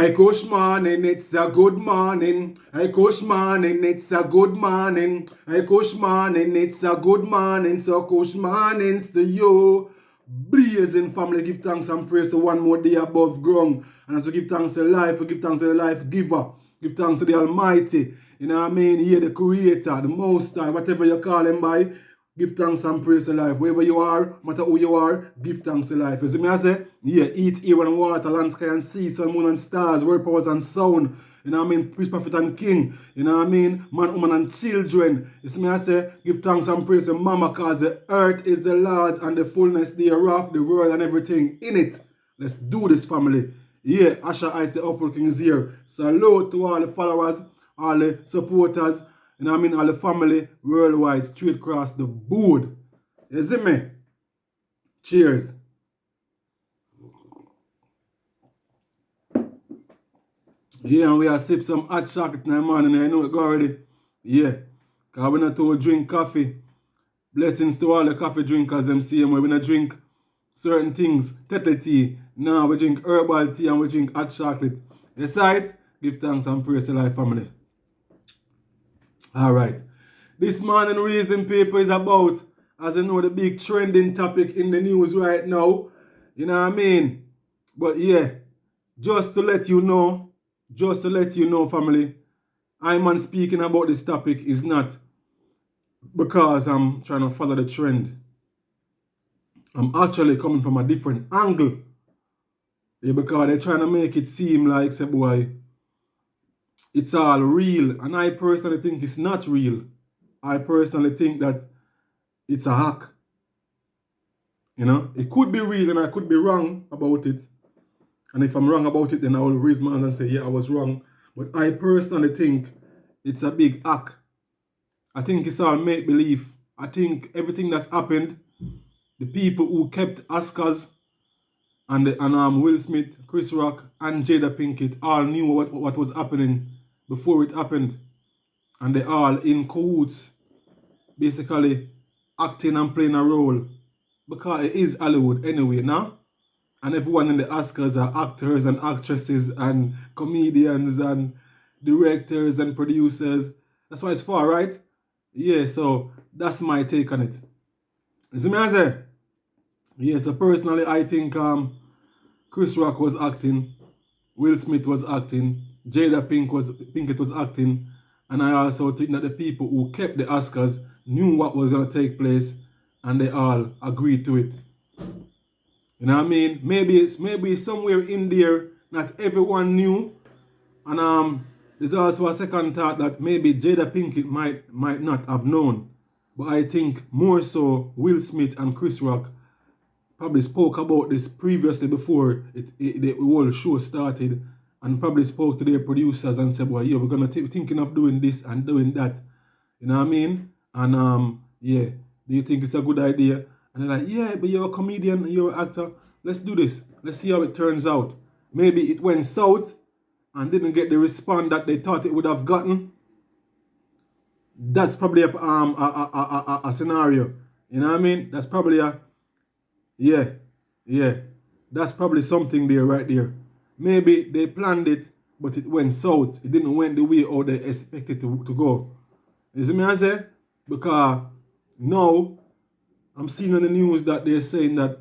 Hey, Kush morning, it's a good morning. Hey, Kush morning, it's a good morning. Hey, Kush morning, it's a good morning. So, Kush mornings to you. Blazing family, give thanks and praise to one more day above ground. And as we give thanks to life, we give thanks to the life giver. Give thanks to the Almighty. You know what I mean? Here, the Creator, the Most High, whatever you call him by. Give thanks and praise to life. Wherever you are, no matter who you are, give thanks to life. You see me I say? Yeah, eat, air and water, land, sky and sea, sun, moon and stars, world powers and sound. You know what I mean? Priest, prophet and king. You know what I mean? Man, woman and children. You see me I say? Give thanks and praise to mama cause the earth is the Lord's and the fullness thereof, the world and everything in it. Let's do this, family. Yeah, Asha Ice, the awful king is here. Salute to all the followers, all the supporters, you know what I mean, all the family worldwide, straight across the board. You see me? Cheers. Yeah, and we are sip some hot chocolate in the morning. I know it already. Yeah. Because we not to drink coffee. Blessings to all the coffee drinkers, them same way. We not drink certain things, tettle tea. No, we drink herbal tea and we drink hot chocolate. Yes, right? Give thanks and praise to life, family. All right. This morning reason paper is about, as you know, the big trending topic in the news right now. You know what I mean? But yeah, just to let you know, family, I'm speaking about this topic is not because I'm trying to follow the trend. I'm actually coming from a different angle. Yeah, because they're trying to make it seem like, say, boy, it's all real. And I personally think it's not real. I personally think that it's a hack. You know, it could be real and I could be wrong about it. And if I'm wrong about it, then I will raise my hand and say, yeah, I was wrong. But I personally think it's a big hack. I think it's all make-believe. I think everything that's happened, the people who kept Oscars and Will Smith, Chris Rock, and Jada Pinkett all knew what was happening before it happened. And they all in cahoots, basically acting and playing a role. Because it is Hollywood anyway, now. And everyone in the Oscars are actors and actresses and comedians and directors and producers. That's why it's for, right? Yeah, so that's my take on it. You see me I say? Yeah, so personally I think Chris Rock was acting, Will Smith was acting, Jada Pinkett was acting, and I also think that the people who kept the Oscars knew what was going to take place and they all agreed to it. You know what I mean? Maybe somewhere in there, not everyone knew. And there's also a second thought that maybe Jada Pinkett might not have known. But I think more so Will Smith and Chris Rock probably spoke about this previously before the whole show started, and probably spoke to their producers and said, well, yeah, we're gonna thinking of doing this and doing that. You know what I mean? And yeah, do you think it's a good idea? And they're like, yeah, but you're a comedian, you're an actor. Let's do this. Let's see how it turns out. Maybe it went south and didn't get the response that they thought it would have gotten. That's probably a scenario. You know what I mean? That's probably yeah. That's probably something there right there. Maybe they planned it, but it went south. It didn't went the way how they expected to go. You see me I say? Because now I'm seeing on the news that they're saying that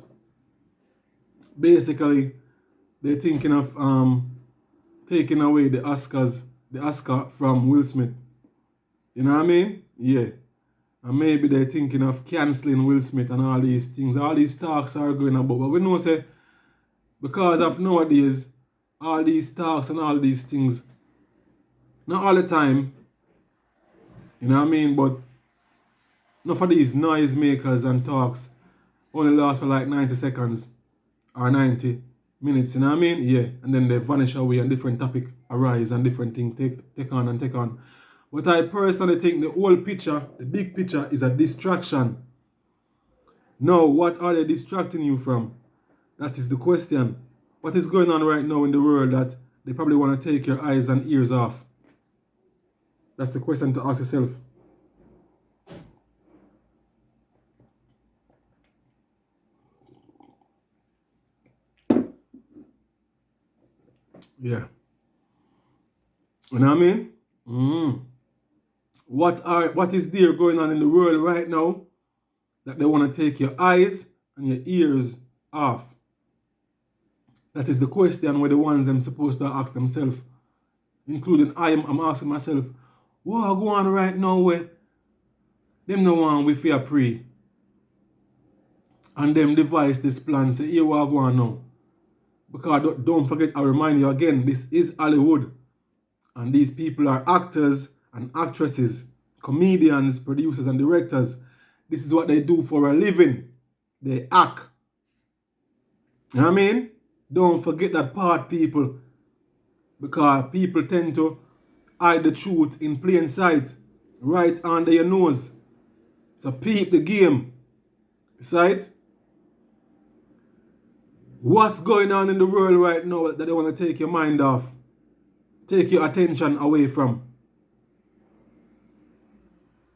basically they're thinking of taking away the Oscar from Will Smith. You know what I mean? Yeah. And maybe they're thinking of cancelling Will Smith and all these things. All these talks are going about. But we know say because of nowadays, all these talks and all these things, not all the time, you know what I mean? But enough of these noise makers and talks only last for like 90 seconds or 90 minutes, you know what I mean? Yeah. And then they vanish away and different topic arise and different things take on and take on. But I personally think the whole picture, the big picture, is a distraction. Now, what are they distracting you from? That is the question. What is going on right now in the world that they probably want to take your eyes and ears off? That's the question to ask yourself. Yeah. You know what I mean? Mm. What is there going on in the world right now that they want to take your eyes and your ears off? That is the question where the ones them supposed to ask themselves, including I'm asking myself, what go on right now where them no one we fear pray and them devise this plan, say here what go on now. Because don't forget, I remind you again, this is Hollywood. And these people are actors and actresses, comedians, producers and directors. This is what they do for a living. They act. You know what I mean? Don't forget that part, people. Because people tend to hide the truth in plain sight, right under your nose. So peep the game. Right? What's going on in the world right now that they want to take your mind off? Take your attention away from?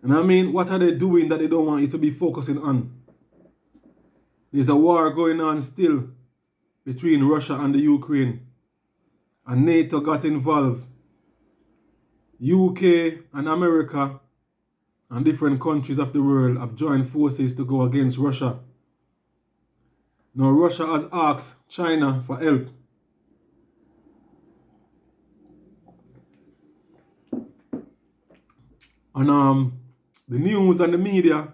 You know what I mean? What are they doing that they don't want you to be focusing on? There's a war going on still between Russia and the Ukraine. And NATO got involved. UK and America and different countries of the world have joined forces to go against Russia. Now Russia has asked China for help. And the news and the media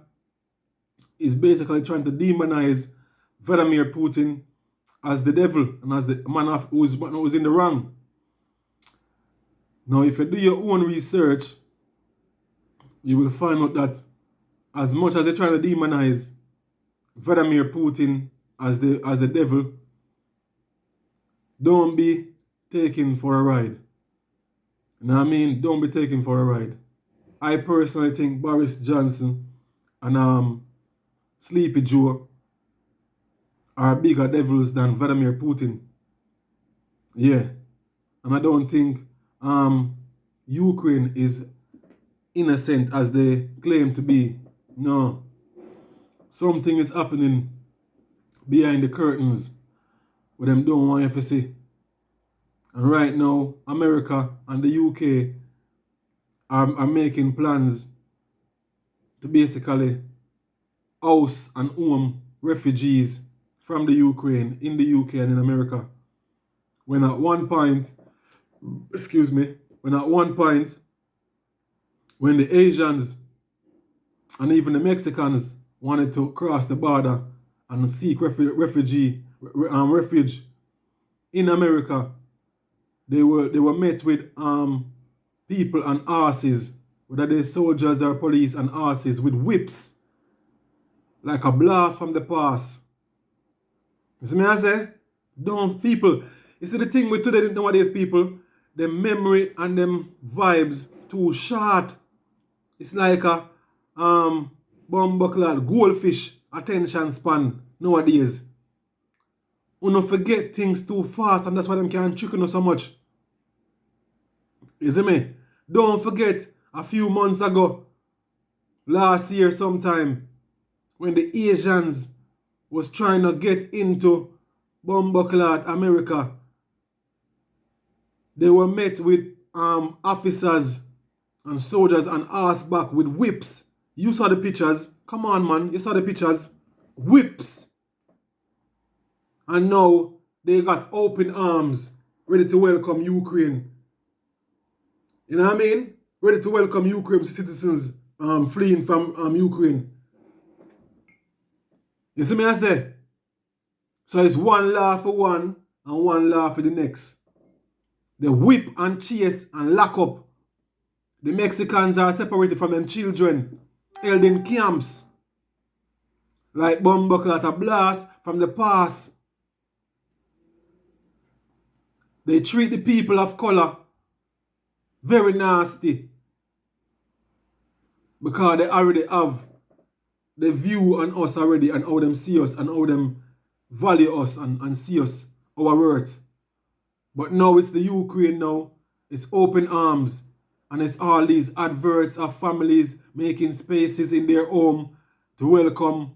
is basically trying to demonize Vladimir Putin as the devil and as the man who's in the wrong. Now, if you do your own research, you will find out that as much as they're trying to demonize Vladimir Putin as the devil, don't be taken for a ride. You know what I mean? Don't be taken for a ride. I personally think Boris Johnson and Sleepy Joe are bigger devils than Vladimir Putin. Yeah. And I don't think Ukraine is innocent as they claim to be. No. Something is happening behind the curtains what them don't want you to see. And right now, America and the UK are making plans to basically house and home refugees from the Ukraine in the UK and in America. When at one point, when the Asians and even the Mexicans wanted to cross the border and seek refuge in America, they were met with people and horses, whether they're soldiers or police and horses, with whips, like a blast from the past. You see me I say? Don't people. You see the thing with today nowadays people, the memory and them vibes too short. It's like a bumbuckler goldfish attention span nowadays. We don't forget things too fast and that's why them can't trick you so much. You see me? Don't forget a few months ago, last year sometime, when the Asians was trying to get into Bumbleclad America, they were met with officers and soldiers and ass back with whips. You saw the pictures. Come on, man. You saw the pictures. Whips. And now they got open arms, ready to welcome Ukraine. You know what I mean? Ready to welcome Ukraine citizens fleeing from Ukraine. You see me I say? So it's one law for one and one law for the next. They whip and chase and lock up. The Mexicans are separated from them children, held in camps. Like bumbuckle at a blast from the past. They treat the people of color very nasty. Because they already have the view on us already and how them see us and how them value us and see us, our worth. But now it's the Ukraine now. It's open arms. And it's all these adverts of families making spaces in their home to welcome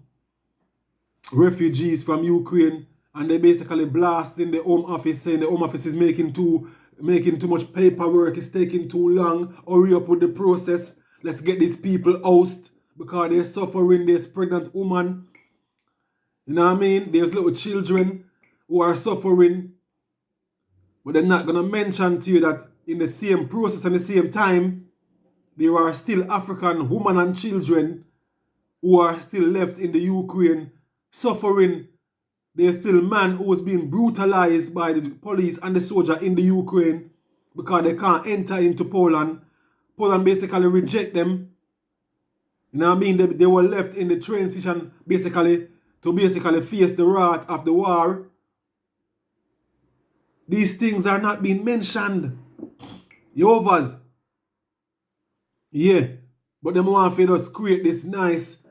refugees from Ukraine. And they basically blast in the Home Office saying the Home Office is making too making too much paperwork, it's taking too long, hurry up with the process. Let's get these people ousted because they're suffering, there's pregnant woman. You know what I mean? There's little children who are suffering. But they're not going to mention to you that in the same process and the same time, there are still African women and children who are still left in the Ukraine suffering. There's still man who's being brutalized by the police and the soldier in the Ukraine because they can't enter into Poland. Poland basically reject them. You know what I mean? They were left in the train station basically to face the wrath of the war. These things are not being mentioned. Yehovah's. Yeah. But them want to just create this nice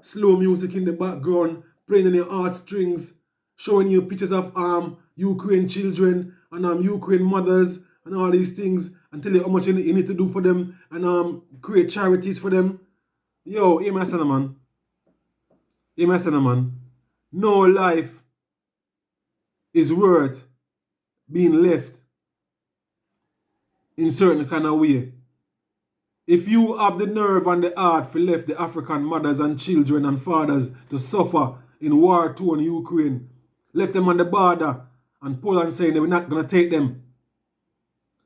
slow music in the background, playing on your heartstrings, showing you pictures of Ukraine children and Ukraine mothers and all these things, and tell you how much you need to do for them and create charities for them. Yo, hear my son, man. Hear my son, man. No life is worth being left in certain kind of way. If you have the nerve and the heart to left the African mothers and children and fathers to suffer in war-torn Ukraine, left them on the border and Poland saying they were not going to take them.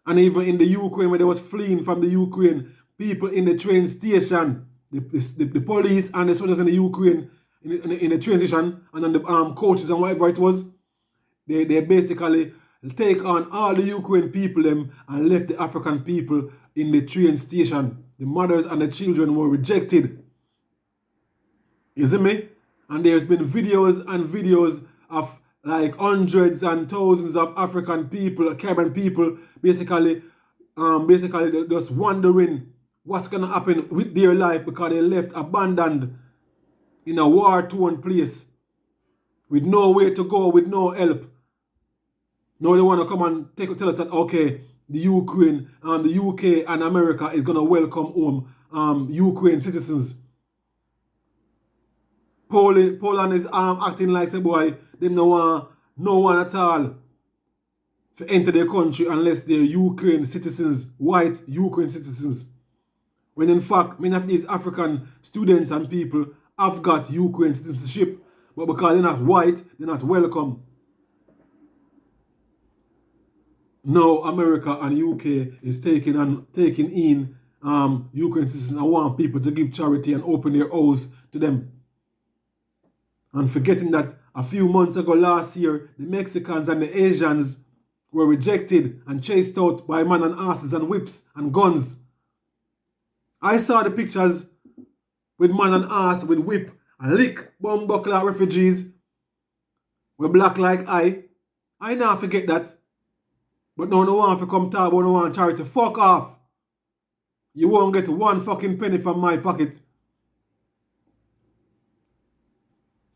And even in the Ukraine, when they was fleeing from the Ukraine, people in the train station, the police and the soldiers in the Ukraine, in the train station and on the coaches and whatever it was, they basically take on all the Ukraine people them and left the African people in the train station. The mothers and the children were rejected. You see me? And there's been videos and videos of like hundreds and thousands of African people, Caribbean people, basically just wondering what's gonna happen with their life because they left abandoned in a war-torn place with nowhere to go, with no help. Now they want to come and tell us that, okay, the Ukraine, the UK and America is going to welcome home Ukraine citizens. Poland is acting like, say, boy, they no one at all to enter their country unless they're Ukraine citizens, white Ukraine citizens. When in fact, many of these African students and people have got Ukraine citizenship, but because they're not white, they're not welcome. Now America and UK is taking in Ukraine citizens and want people to give charity and open their house to them. And forgetting that a few months ago last year, the Mexicans and the Asians were rejected and chased out by man and asses and whips and guns. I saw the pictures with man and ass with whip and lick bomb buckler refugees with black like I now forget that. But no one want to come talk about no one charity. Fuck off. You won't get one fucking penny from my pocket.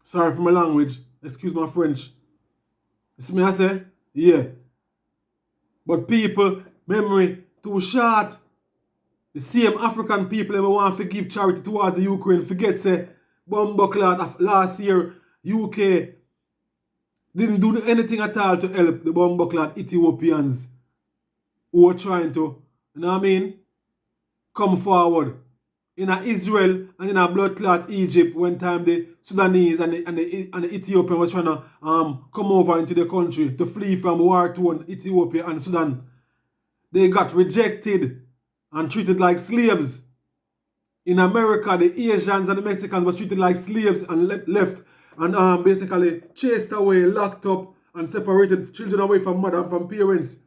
Sorry for my language. Excuse my French. See me I say? Yeah. But people, memory too short. The same African people ever want to give charity towards the Ukraine. Forget say, Bumbleclad last year, UK didn't do anything at all to help the Bumbleclad Ethiopians who were trying to, you know what I mean, come forward. In Israel and in a blood clot Egypt, when time the Sudanese and the Ethiopian was trying to come over into the country to flee from war-torn Ethiopia and Sudan, they got rejected and treated like slaves. In America, the Asians and the Mexicans was treated like slaves and left and basically chased away, locked up, and separated children away from mother and from parents.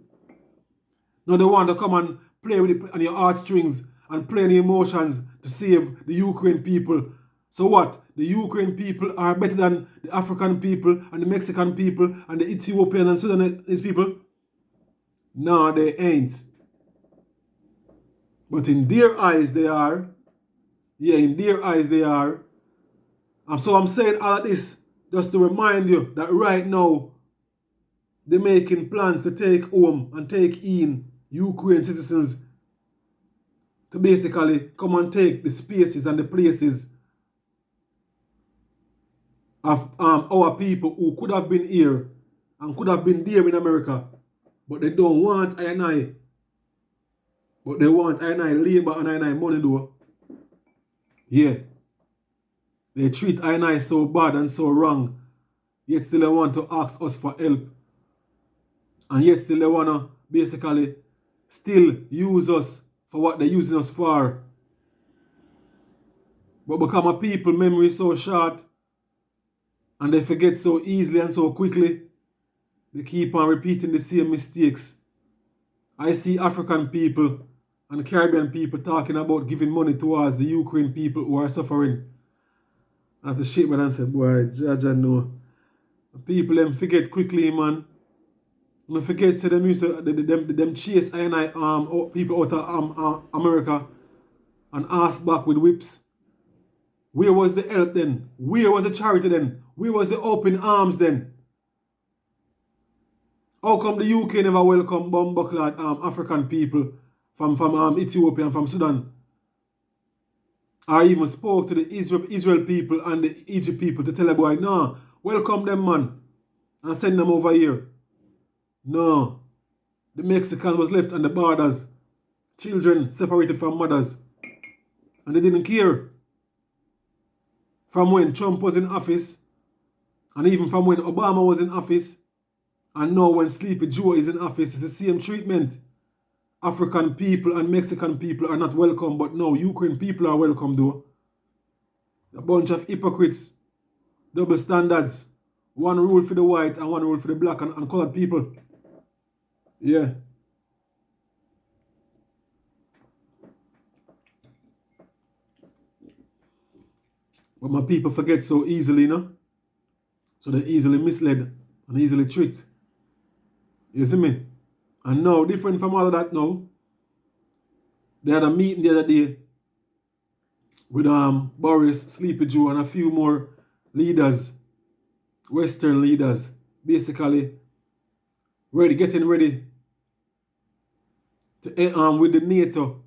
Now they want to come and play with it on your heartstrings and play on the emotions to save the Ukraine people. So what? The Ukraine people are better than the African people and the Mexican people and the Ethiopian and Sudanese people? No, they ain't. But in their eyes they are. Yeah, in their eyes they are. And so I'm saying all of this just to remind you that right now they're making plans to take home and take in Ukraine citizens to basically come and take the spaces and the places of our people who could have been here and could have been there in America But they don't want I and I. But they want I and I labor and I and I money though. Yeah. They treat I and I so bad and so wrong. Yet still they want to ask us for help. And yet still they want to basically still use us for what they're using us for. But because my people memory is so short and they forget so easily and so quickly, they keep on repeating the same mistakes. I see African people and Caribbean people talking about giving money towards the Ukraine people who are suffering. I have to shake my hand and say, boy, Jaja, no. People them forget quickly, man. And forget say them used to them chase I and I people out of America and ask back with whips. Where was the help then? Where was the charity then? Where was the open arms then? How come the UK never welcome bomb-buckled African people from Ethiopia and from Sudan? Or even spoke to the Israel people and the Egypt people to tell them, boy, no, welcome them, man, and send them over here. No. The Mexicans was left on the borders. Children separated from mothers. And they didn't care. From when Trump was in office, and even from when Obama was in office, and now when Sleepy Joe is in office, it's the same treatment. African people and Mexican people are not welcome, but now Ukraine people are welcome though. A bunch of hypocrites, double standards, one rule for the white and one rule for the black and colored people. Yeah. But my people forget so easily, no? So they're easily misled and easily tricked. You see me? And now, different from all of that now, they had a meeting the other day with Boris, Sleepy Joe, and a few more leaders, Western leaders, basically getting ready to with the NATO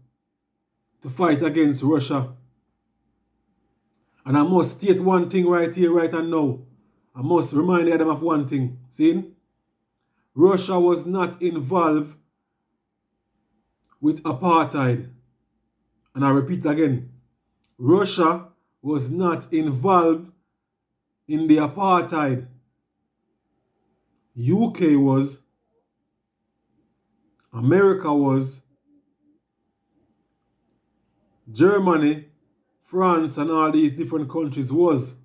to fight against Russia. And I must state one thing right here, right and now. I must remind them of one thing. See? Russia was not involved with apartheid. And I repeat again. Russia was not involved in the apartheid. UK was. America was. Germany, France, and all these different countries was.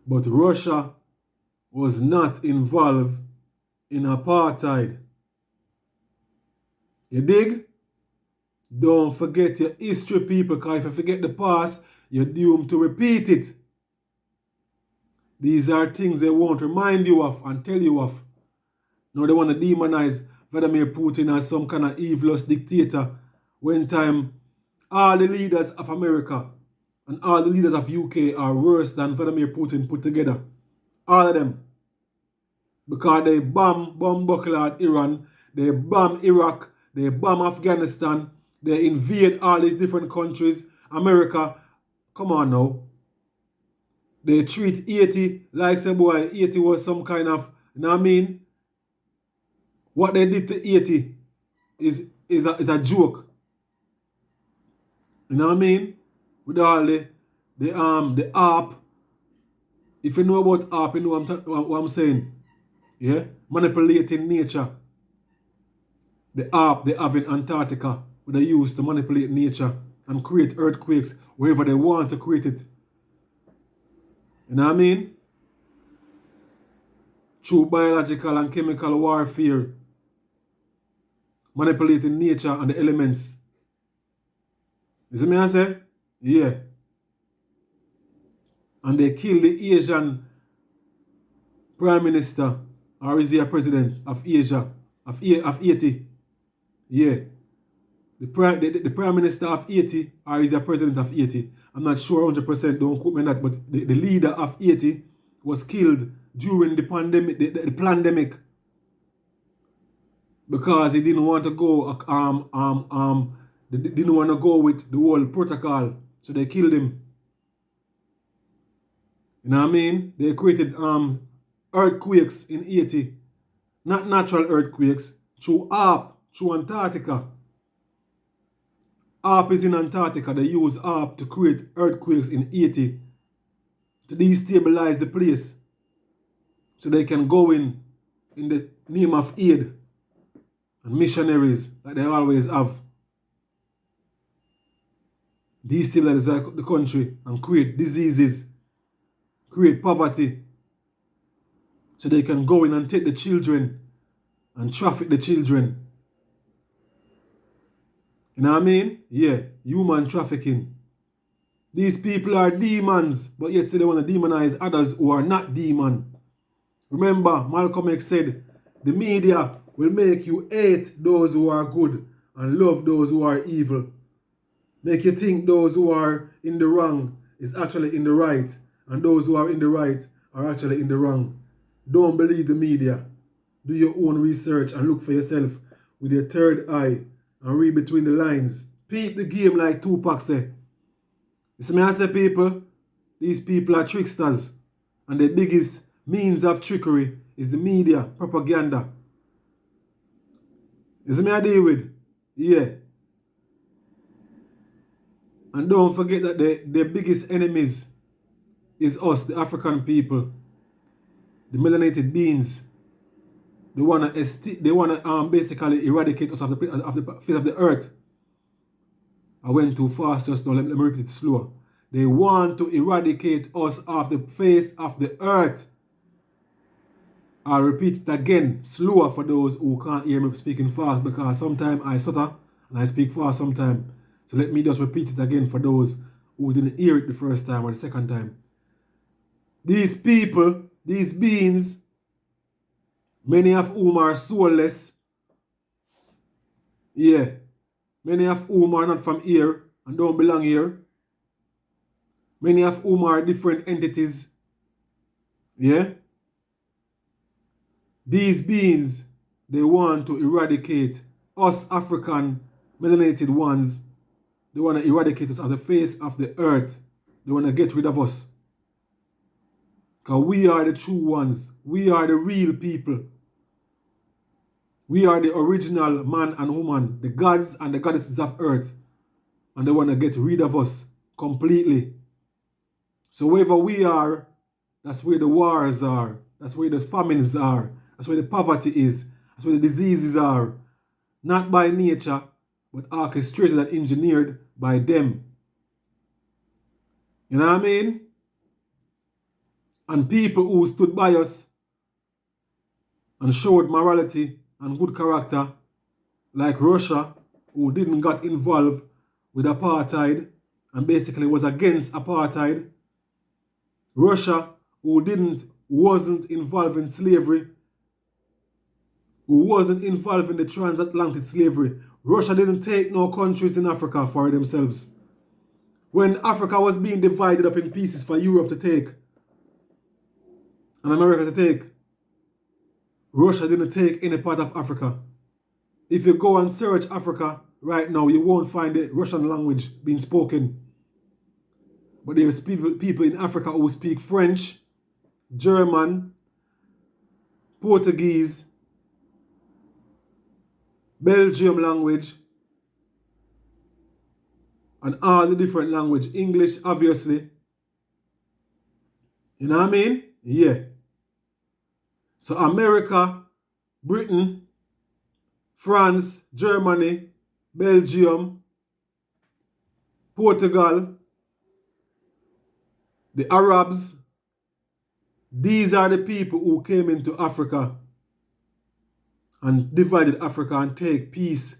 But Russia was not involved in apartheid. You dig? Don't forget your history, people, because if you forget the past, you're doomed to repeat it. These are things they won't remind you of and tell you of. Now they want to demonize Vladimir Putin as some kind of evilous dictator when time all the leaders of America and all the leaders of UK are worse than Vladimir Putin put together. All of them. Because they bomb buckled Iran, they bomb Iraq, they bomb Afghanistan, they invade all these different countries. America, come on now. They treat Haiti like some boy, Haiti was some kind of, you know what I mean? What they did to Haiti is a joke. You know what I mean? With all the ARP. If you know about ARP, you know what I'm saying. Yeah? Manipulating nature. The ARP they have in Antarctica, where they use to manipulate nature and create earthquakes wherever they want to create it. You know what I mean? Through biological and chemical warfare. Manipulating nature and the elements. You see me I say? Yeah. And they kill the Asian Prime Minister, or is he a president of Asia, of Haiti? Yeah. The Prime Minister of Haiti, or is he a president of Haiti? I'm not sure 100%, don't quote me on that, but the leader of Haiti was killed during the pandemic, the pandemic, because he didn't want to go, they didn't want to go with the whole protocol, so they killed him. You know what I mean? They created earthquakes in Haiti not natural earthquakes, through HARP, through Antarctica. HARP is in Antarctica. They use HARP to create earthquakes in Haiti to destabilize the place so they can go in the name of aid and missionaries like they always have. Destabilize the country and create diseases, create poverty, so they can go in and take the children and traffic the children. You know what I mean? Yeah, human trafficking. These people are demons, but yet they want to demonize others who are not demon. Remember, Malcolm X said, the media will make you hate those who are good and love those who are evil. Make you think those who are in the wrong is actually in the right, and those who are in the right are actually in the wrong. Don't believe the media. Do your own research and look for yourself with your third eye and read between the lines. Peep the game like Tupac said. You see me I say, people, these people are tricksters, and the biggest means of trickery is the media, propaganda. You see me I deal with? Yeah. And don't forget that the biggest enemies is us, the African people, the melanated beings. They wanna basically eradicate us of the face of the earth. I went too fast just now. Let me repeat it slower. They want to eradicate us off the face of the earth. I'll repeat it again, slower for those who can't hear me speaking fast, because sometimes I stutter and I speak fast sometimes. So let me just repeat it again for those who didn't hear it the first time or the second time. These people, these beings, many of whom are soulless, yeah, many of whom are not from here and don't belong here, many of whom are different entities, yeah. These beings, they want to eradicate us African melanated ones. They want to eradicate us off the face of the earth. They want to get rid of us. Because we are the true ones. We are the real people. We are the original man and woman, the gods and the goddesses of earth. And they want to get rid of us completely. So wherever we are, that's where the wars are. That's where the famines are. That's where the poverty is. That's where the diseases are. Not by nature, but orchestrated and engineered by them. You know what I mean? And people who stood by us and showed morality and good character, like Russia, who didn't get involved with apartheid and basically was against apartheid. Russia, who wasn't involved in slavery, who wasn't involved in the transatlantic slavery. Russia didn't take no countries in Africa for themselves. When Africa was being divided up in pieces for Europe to take and America to take, Russia didn't take any part of Africa. If you go and search Africa right now, you won't find the Russian language being spoken. But there's people in Africa who speak French, German, Portuguese, Belgium language, and all the different language. English, obviously. You know what I mean? Yeah. So America, Britain, France, Germany, Belgium, Portugal, the Arabs, these are the people who came into Africa and divided Africa and take peace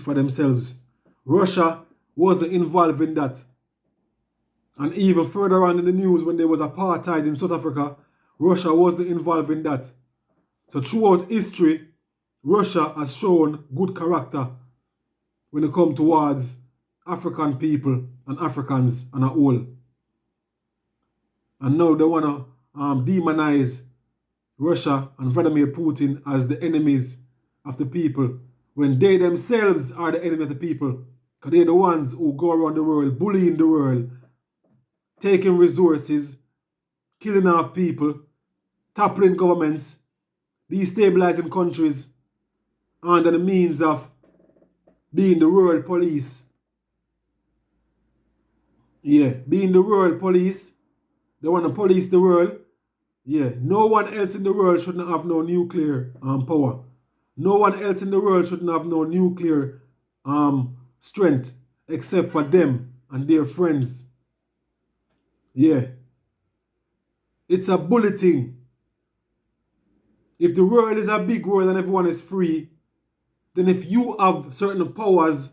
for themselves. Russia wasn't involved in that. And even further on in the news, when there was apartheid in South Africa, Russia wasn't involved in that. So throughout history, Russia has shown good character when it comes towards African people and Africans on a whole. And now they want to demonize Russia and Vladimir Putin as the enemies of the people, when they themselves are the enemy of the people. Because they're the ones who go around the world, bullying the world, taking resources, killing off people, toppling governments, destabilizing countries under the means of being the world police. Yeah, being the world police. They want to police the world. Yeah, no one else in the world shouldn't have no nuclear power. No one else in the world shouldn't have no nuclear strength except for them and their friends. Yeah. It's a bulleting. If the world is a big world and everyone is free, then if you have certain powers,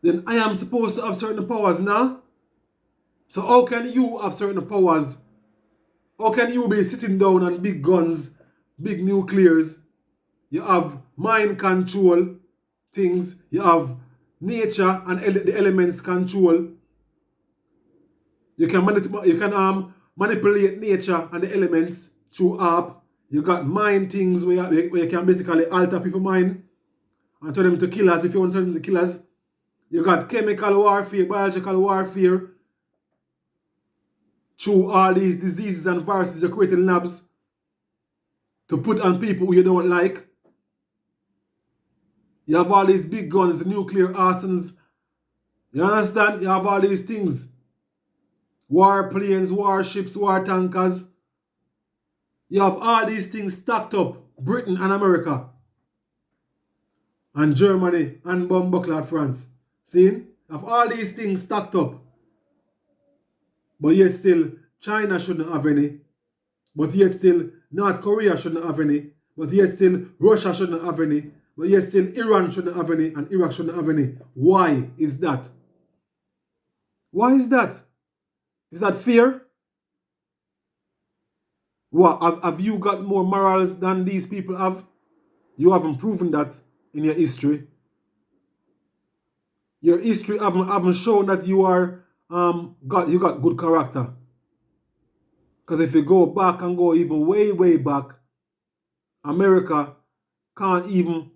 then I am supposed to have certain powers now. So how can you have certain powers? How can you be sitting down on big guns, big nuclears? You have mind control things. You have nature and the elements control. You can manipulate nature and the elements through app. You got mind things where you can basically alter people's mind and turn them to killers if you want to turn them to killers. You got chemical warfare, biological warfare. Through all these diseases and viruses you're creating labs to put on people who you don't like. You have all these big guns, nuclear arsenals. You understand? You have all these things. War planes, warships, war tankers. You have all these things stacked up. Britain and America. And Germany and Bumbuckler France. See? You have all these things stacked up. But yet still, China shouldn't have any. But yet still, North Korea shouldn't have any. But yet still, Russia shouldn't have any. But yet still, Iran shouldn't have any. And Iraq shouldn't have any. Why is that? Why is that? Is that fear? What, have you got more morals than these people have? You haven't proven that in your history. Your history haven't shown that you are you got good character. Because if you go back and go even way, way back, America can't even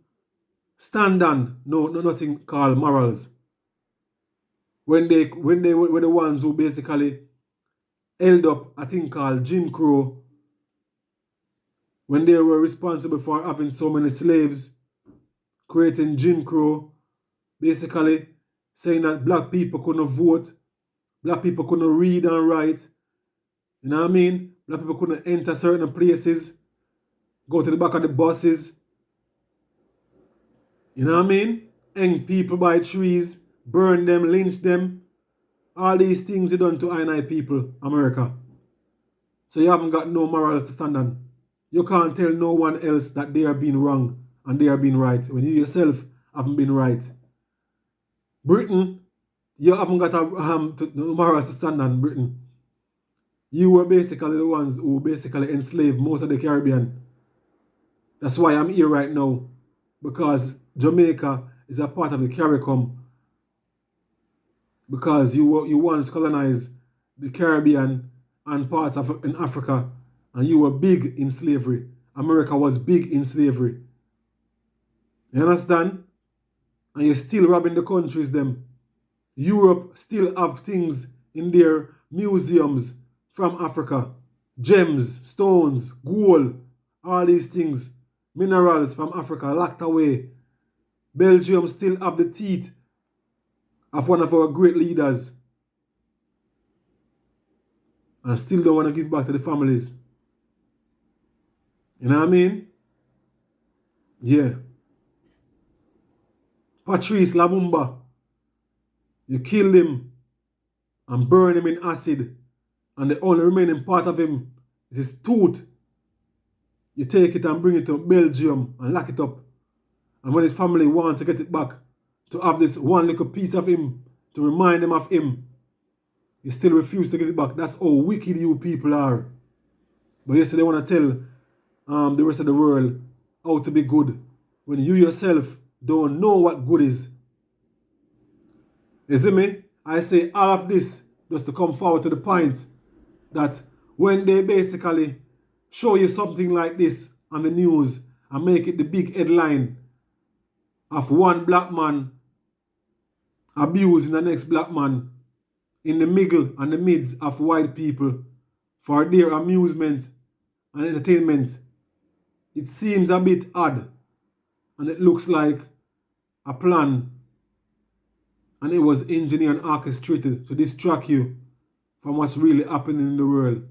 stand on nothing called morals. When they were the ones who basically held up a thing called Jim Crow, when they were responsible for having so many slaves, creating Jim Crow, basically saying that black people couldn't vote, black people couldn't read and write. You know what I mean? Black people couldn't enter certain places, go to the back of the buses. You know what I mean? Hang people by trees, burn them, lynch them. All these things you done to I people, America. So you haven't got no morals to stand on. You can't tell no one else that they are being wrong and they are being right when you yourself haven't been right. Britain, you haven't got no morals to stand on, Britain. You were basically the ones who basically enslaved most of the Caribbean. That's why I'm here right now. Because Jamaica is a part of the CARICOM. Because you once colonized the Caribbean and parts of in Africa. And you were big in slavery. America was big in slavery. You understand? And you're still robbing the countries them. Europe still have things in their museums from Africa. Gems, stones, gold, all these things. Minerals from Africa locked away. Belgium still have the teeth of one of our great leaders. And still don't want to give back to the families. You know what I mean? Yeah. Patrice Lumumba. You kill him and burn him in acid. And the only remaining part of him is his tooth. You take it and bring it to Belgium and lock it up. And when his family want to get it back, to have this one little piece of him, to remind them of him, you still refuse to get it back. That's how wicked you people are. But yes, they want to tell the rest of the world how to be good when you yourself don't know what good is. You see me? I say all of this just to come forward to the point that when they basically show you something like this on the news and make it the big headline of one black man abusing the next black man in the middle and the midst of white people for their amusement and entertainment, it seems a bit odd, and it looks like a plan, and it was engineered and orchestrated to distract you from what's really happening in the world.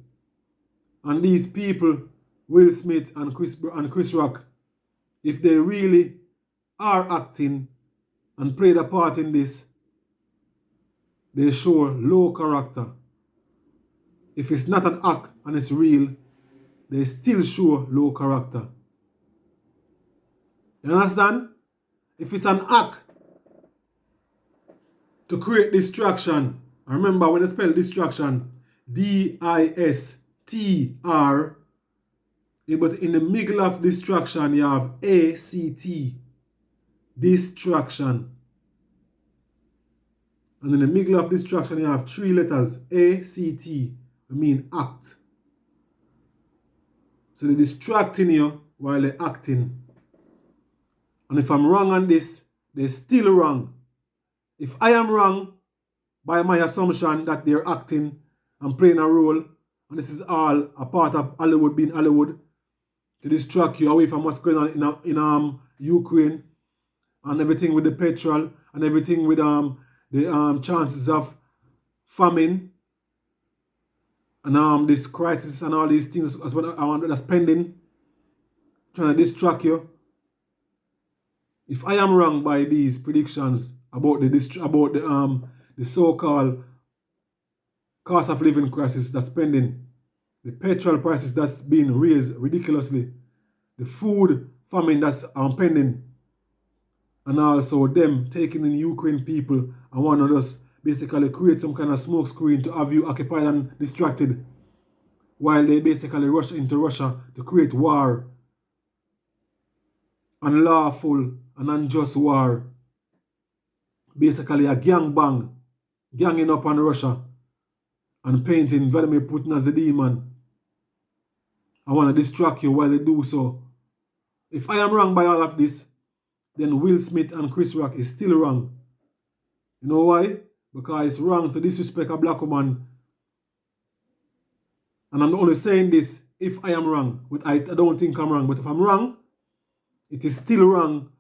And these people, Will Smith and Chris Rock, if they really are acting and played a part in this, they show low character. If it's not an act and it's real, they still show low character. You understand? If it's an act to create distraction, remember when I spell distraction, D-I-S-T-R, but in the middle of distraction you have A-C-T, distraction. And in the middle of distraction you have 3 letters, A-C-T, I mean act. So they're distracting you while they're acting. And if I'm wrong on this, they're still wrong. If I am wrong by my assumption that they're acting and playing a role, and this is all a part of Hollywood being Hollywood, to distract you away from what's going on in Ukraine, and everything with the petrol, and everything with the chances of famine, and this crisis and all these things as well that's pending, trying to distract you. If I am wrong by these predictions about the so-called cost of living crisis that's pending, the petrol prices that's being raised ridiculously, the food famine that's pending, and also them taking in Ukraine people and want to just basically create some kind of smoke screen to have you occupied and distracted while they basically rush into Russia to create war, unlawful and unjust war. Basically a gangbang, ganging up on Russia and painting Vladimir Putin as a demon. I want to distract you while they do so. If I am wrong by all of this, then Will Smith and Chris Rock is still wrong. You know why? Because it's wrong to disrespect a black woman. And I'm only saying this if I am wrong. But I don't think I'm wrong. But if I'm wrong, it is still wrong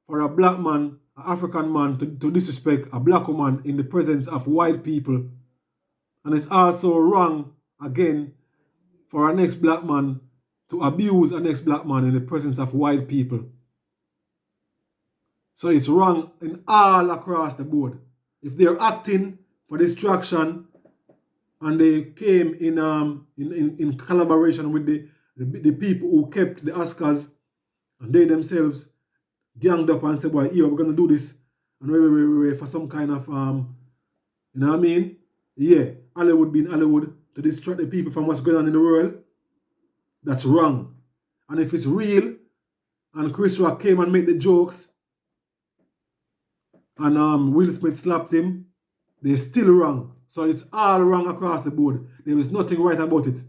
for a black man, an African man, to disrespect a black woman in the presence of white people. And it's also wrong, again, for a next black man to abuse a next black man in the presence of white people. So it's wrong in all across the board. If they're acting for distraction and they came in collaboration with the people who kept the Oscars, and they themselves ganged up and said, well, here, we're going to do this, and wait for some kind of, you know what I mean? Yeah, Hollywood being Hollywood to distract the people from what's going on in the world, that's wrong. And if it's real, and Chris Rock came and made the jokes, and Will Smith slapped him, they're still wrong. So it's all wrong across the board. There is nothing right about it.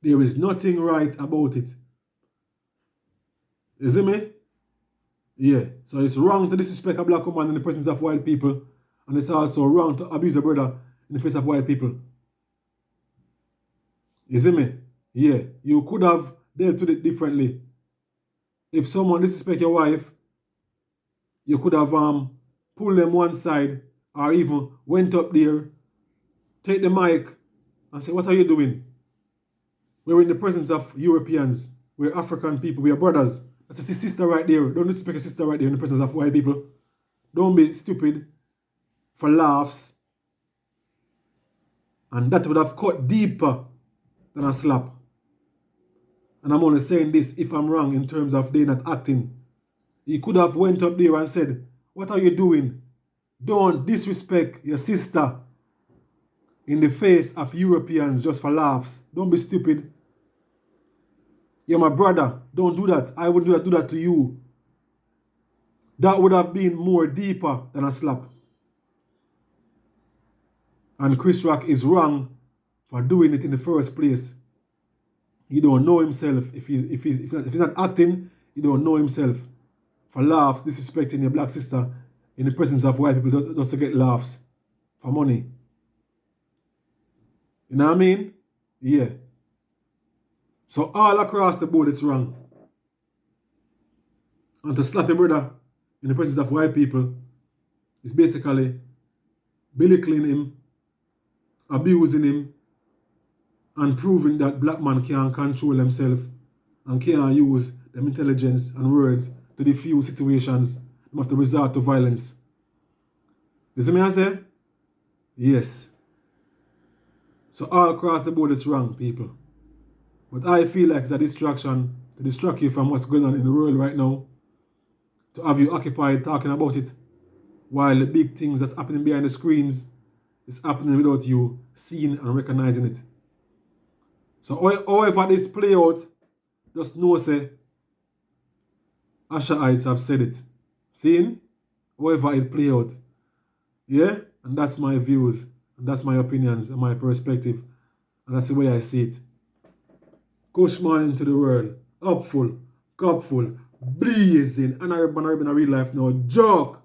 There is nothing right about it. You see me? Yeah. So it's wrong to disrespect a black woman in the presence of white people. And it's also wrong to abuse a brother in the face of white people. You see me? Yeah. You could have dealt with it differently. If someone disrespect your wife, you could have pulled them one side or even went up there, take the mic and say, what are you doing? We're in the presence of Europeans. We're African people. We're brothers. That's a sister right there. Don't disrespect a sister right there in the presence of white people. Don't be stupid for laughs. And that would have cut deeper than a slap. And I'm only saying this if I'm wrong in terms of they not acting. He could have went up there and said, what are you doing? Don't disrespect your sister in the face of Europeans just for laughs. Don't be stupid. You're my brother. Don't do that. I wouldn't do that to you. That would have been more deeper than a slap. And Chris Rock is wrong for doing it in the first place. He don't know himself. If he's not acting, he don't know himself. For laughs, disrespecting your black sister in the presence of white people just to get laughs for money. You know what I mean? Yeah. So all across the board, it's wrong. And to slap your brother in the presence of white people is basically belittling him, abusing him, and proving that black man can't control himself and can't use them intelligence and words to defuse situations. They have to resort to violence. You see me I say? Yes. So all across the board, it's wrong, people. But I feel like it's a distraction to distract you from what's going on in the world right now, to have you occupied talking about it, while the big things that's happening behind the screens is happening without you seeing and recognizing it. So however this play out, just know say, Ashaites have said it. Seeing? However it play out. Yeah? And that's my views, and that's my opinions, and my perspective. And that's the way I see it. Kushman into the world. Upful, cupful, blazing, and I in real life now. Joke.